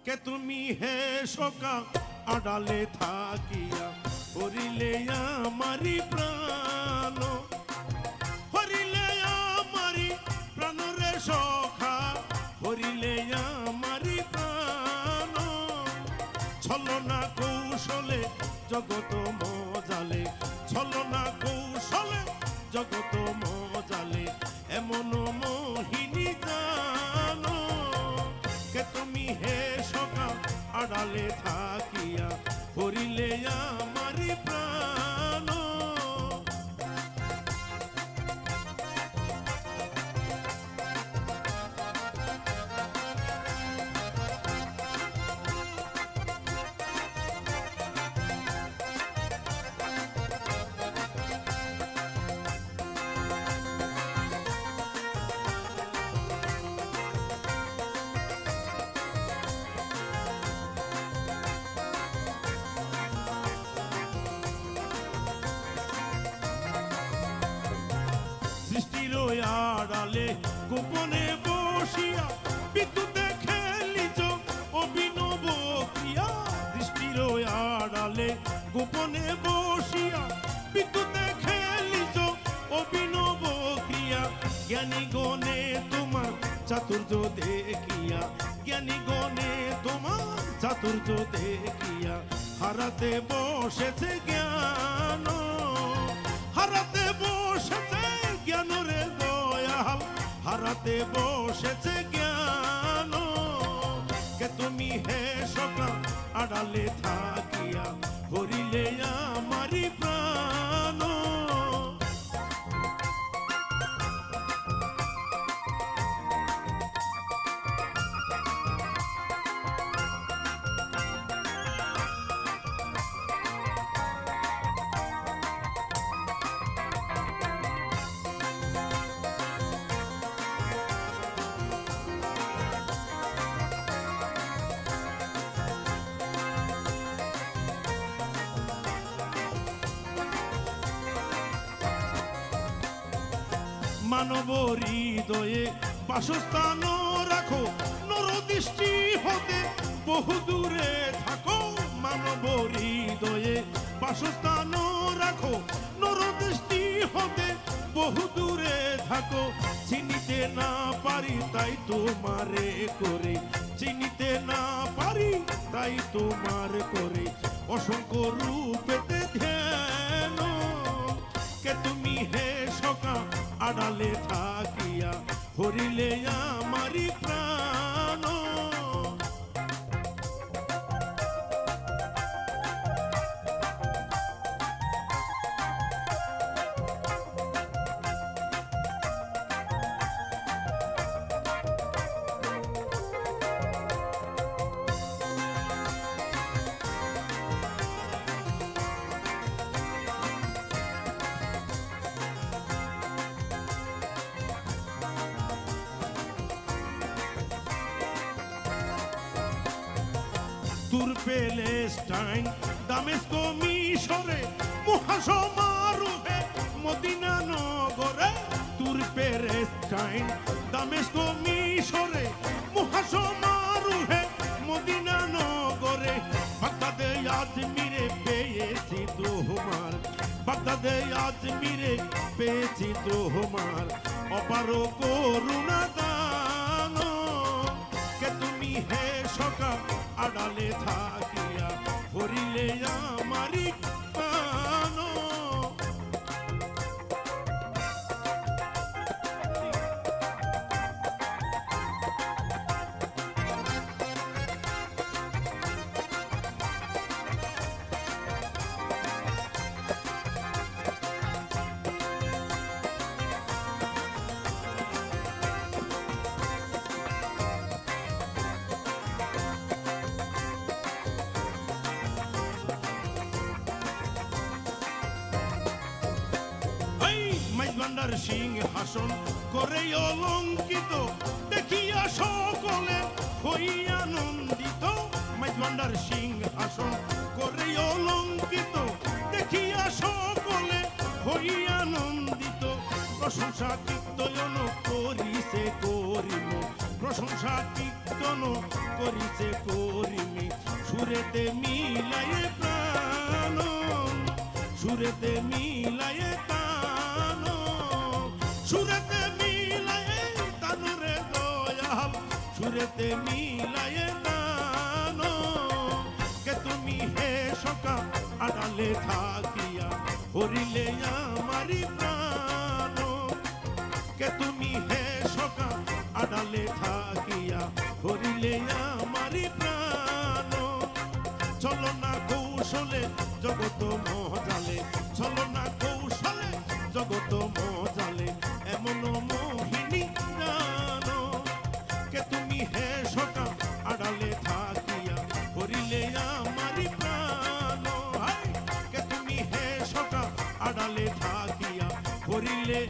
কে তুমি হে সকা আড়ালে থাকিয়া হরিলে আমারি প্রাণ হরিলে আমারি প্রাণ রে সখা হরিলে আমারি প্রাণ ছলনা কৌশলে জগত মজালে ছলনা কৌশলে জগত মজালে এমন মোহিনী জানো কে তুমি হে সখা আড়ালে থাকিয়া হরিলে আমারি প্রাণ সৃষ্টির আড়ালে গোপনে বসিয়া বিদ্যুতে খেলিছ অভিনব ক্রিয়া সৃষ্টির আড়ালে গোপনে বসিয়া বিদ্যুতে খেলিছ অভিনব ক্রিয়া জ্ঞানী গণে তোমার চাতুর্য দেখিয়া জ্ঞানী গণে তোমার চাতুর্য দেখিয়া হারাতে বসেছে জ্ঞান হারাতে বসেছে জ্ঞান রে দয়াল হারাতে বসেছে জ্ঞান কে তুমি হে সকা আড়ালে থাকিয়া হরিলে আমারি প্রাণ মানব হৃদয়ে বাসস্থান রাখো নরদৃষ্টি হতে বহু দূরে থাকো মানব হৃদয়ে বাসস্থান রাখো নরদৃষ্টি হতে বহু দূরে থাকো চিনিতে না পারি তাই তোমারে করে চিনিতে না পারি তাই তোমার করে অসংখ্য রূপেতে ধ্যান কে তুমি হে সকা আড়ালে থাকিয়া হরিলে আমারি প্রাণ তুর প্যালেস্টাইন দামেস্ক মিশরে মহাসমারোহে মদিনা নগরে তুর প্যালেস্টাইন দামেস্ক মিশরে মহাসমারোহে মদিনা নগরে বাগদাদে আজমিরে পেয়েছি তোমার বাগদাদে আজমিরে পেয়েছি তোমার অপার করুণা দান কে তুমি হে সকা আড়ালে থাকিয়া হরিলে আমারি প্রাণ ভান্ডার সিংহাসন করে অলঙ্কিত দেখিয়া সকলে হই আনন্দিত মাইজ ভান্ডার সিংহাসন করে অলঙ্কিত দেখিয়া সকলে হই আনন্দিত প্রশংসা কীর্তন করিছে করিব প্রশংসা কীর্তন চিন্তন করিছে করিমি সুরেতে মিলায়ে প্রাণ সুরেতে মিলায়ে তান সুরেতে মিলায়ে তান রে দয়াল সুরেতে মিলায়ে তান কে তুমি হে সকা আড়ালে থাকিয়া হরিলে আমারি প্রাণ কে তুমি হে সকা আড়ালে থাকিয়া হরিলে আমারি প্রাণ চলো না কৌশলে জগত মজালে চলো না কৌশলে জগত মজালে এমন মোহিনী জানো কে তুমি হে সকা আড়ালে থাকিয়া হরিলে আমারি প্রাণ কে তুমি হে সকা আড়ালে থাকিয়া হরিলে